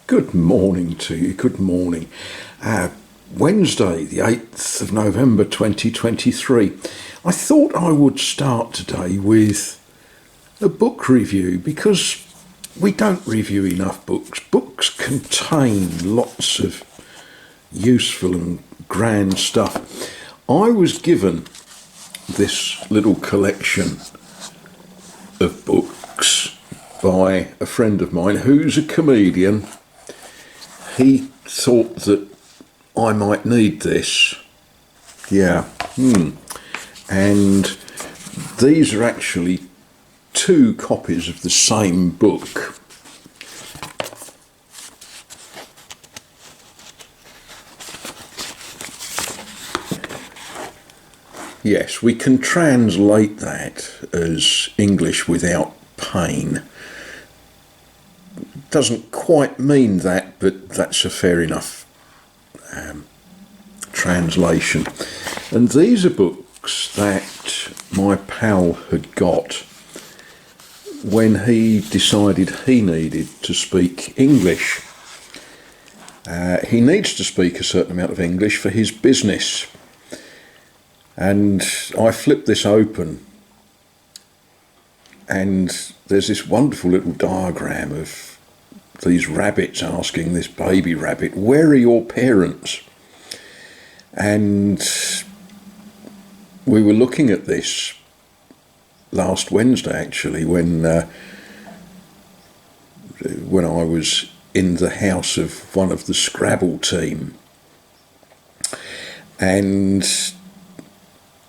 Good morning to you. Good morning. Wednesday, the 8th of November 2023. I thought I would start today with a book review because we don't review enough books. Books contain lots of useful and grand stuff. I was given this little collection of books by a friend of mine who's a comedian. He thought that I might need this. And these are actually two copies of the same book. Yes, we can translate that as English without pain. Doesn't quite mean that, but that's a fair enough translation. And these are books that my pal had got when he decided he needed to speak English. He needs to speak a certain amount of English for his business. And I flipped this open and there's this wonderful little diagram of these rabbits asking this baby rabbit, "Where are your parents?" And we were looking at this last Wednesday actually when I was in the house of one of the Scrabble team. And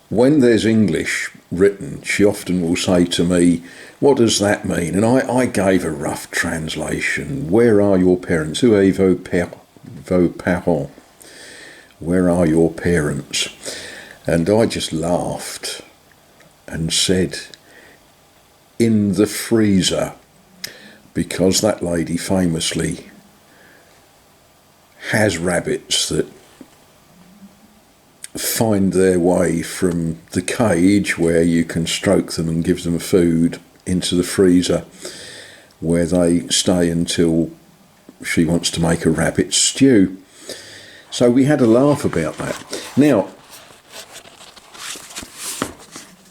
when there's English written, she often will say to me, "What does that mean?" And I gave a rough translation. "Where are your parents? Où est vos parents? Where are your parents?" And I just laughed and said, "In the freezer," because that lady famously has rabbits that find their way from the cage where you can stroke them and give them food into the freezer where they stay until she wants to make a rabbit stew. So we had a laugh about that. Now,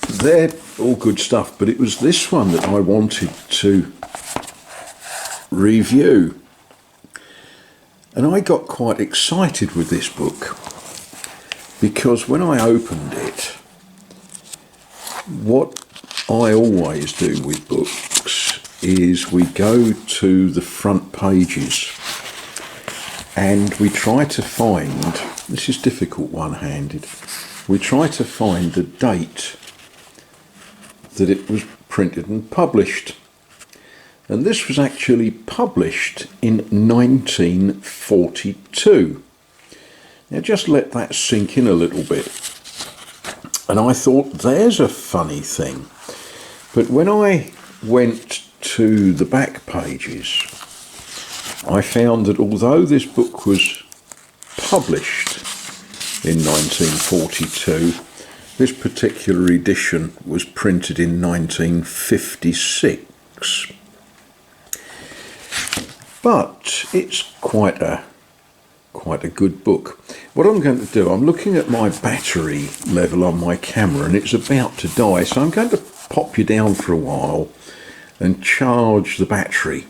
they're all good stuff, but it was this one that I wanted to review. And I got quite excited with this book because when I opened it, what I always do with books is we go to the front pages and we try to find, this is difficult one-handed, we try to find the date that it was printed and published. And this was actually published in 1942. Now just let that sink in a little bit. And I thought, there's a funny thing. But when I went to the back pages, I found that although this book was published in 1942, this particular edition was printed in 1956. But it's quite a good book. What I'm going to do, I'm looking at my battery level on my camera and it's about to die, so I'm going to pop you down for a while and charge the battery,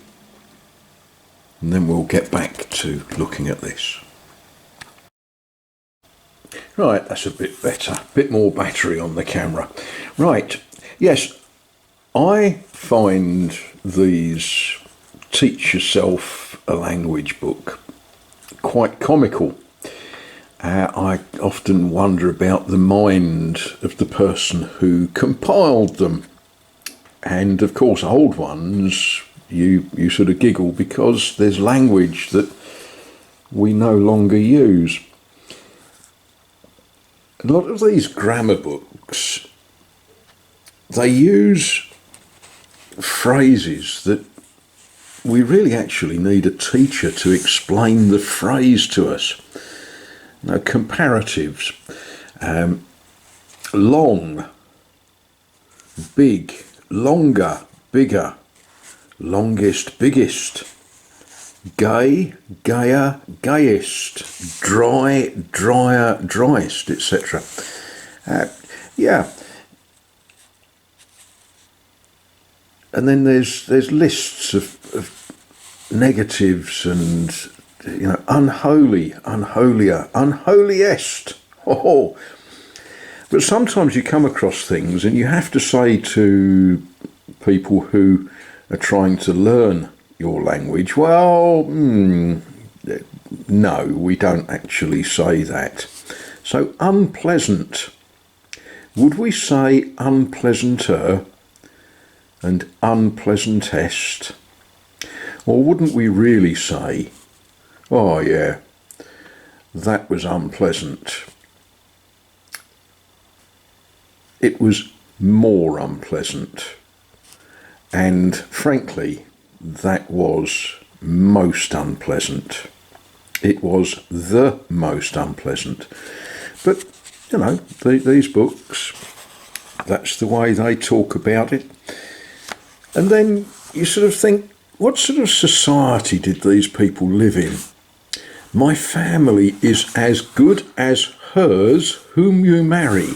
and then we'll get back to looking at this. Right, that's a bit better, a bit more battery on the camera. Right, yes, I find these teach yourself a language book quite comical. I often wonder about the mind of the person who compiled them. And of course, old ones, you sort of giggle because there's language that we no longer use. A lot of these grammar books, they use phrases that we really actually need a teacher to explain the phrase to us. Now, comparatives, long, big, longer, bigger, longest, biggest, gay, gayer, gayest, dry, drier, driest, etc. Yeah. And then there's lists of negatives and, unholy, unholier, unholiest. Oh, but sometimes you come across things and you have to say to people who are trying to learn your language, well, no, we don't actually say that. So unpleasant. Would we say unpleasanter and unpleasantest? Or wouldn't we really say, oh yeah, that was unpleasant. It was more unpleasant. And frankly, that was most unpleasant. It was the most unpleasant. But, these books, that's the way they talk about it. And then you sort of think, what sort of society did these people live in? My family is as good as hers whom you marry.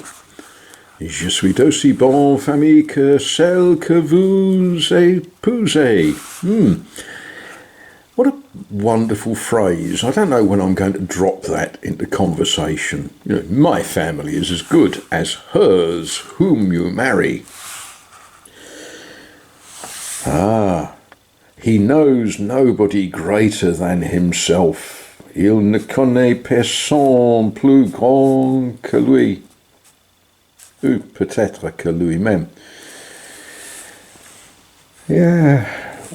Je suis d'aussi bonne famille que celle que vous épousez. What a wonderful phrase. I don't know when I'm going to drop that into conversation. My family is as good as hers whom you marry. He knows nobody greater than himself. Il ne connaît personne plus grand que lui. Ou peut-être que lui-même. Yeah,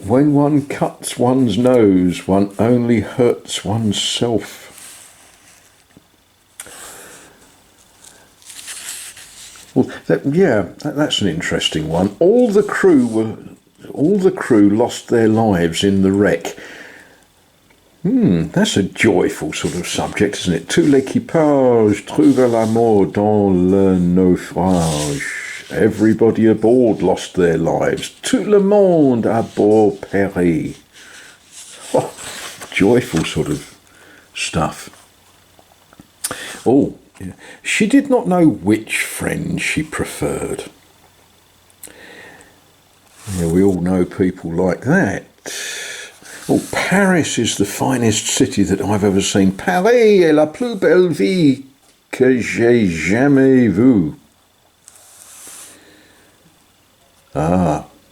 when one cuts one's nose, one only hurts oneself. Well, that's an interesting one. All the crew lost their lives in the wreck. That's a joyful sort of subject, isn't it? Tout l'équipage trouva la mort dans le naufrage. Everybody aboard lost their lives. Tout le monde à bord périt. Oh, joyful sort of stuff. Oh, yeah. She did not know which friend she preferred. Yeah, we all know people like that. Oh, Paris is the finest city that I've ever seen. Paris est la plus belle ville que j'ai jamais vue.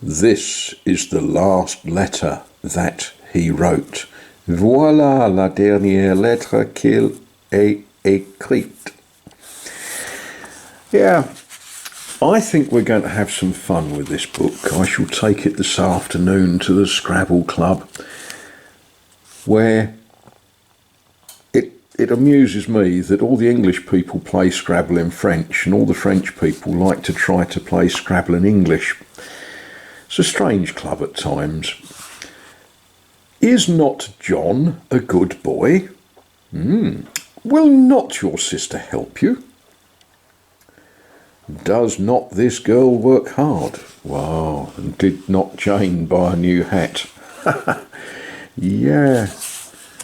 This is the last letter that he wrote. Voilà la dernière lettre qu'il ait écrite. Yeah, I think we're going to have some fun with this book. I shall take it this afternoon to the Scrabble Club, where it amuses me that all the English people play Scrabble in French and all the French people like to try to play Scrabble in English. It's a strange club at times. Is not John a good boy? Will not your sister help you? Does not this girl work hard? Wow, and did not Jane buy a new hat? Yeah,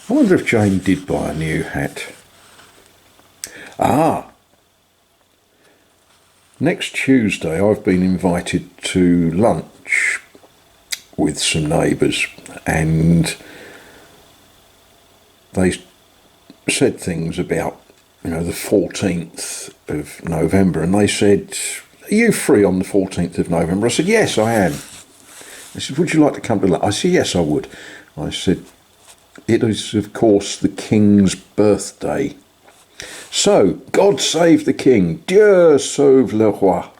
I wonder if Jane did buy a new hat. Next Tuesday I've been invited to lunch with some neighbours, and they said things about, the 14th of November, and they said, are you free on the 14th of November? I said, yes, I am. They said, would you like to come to lunch? I said, yes, I would. I said, it is, of course, the King's birthday. So, God save the King. Dieu sauve le roi.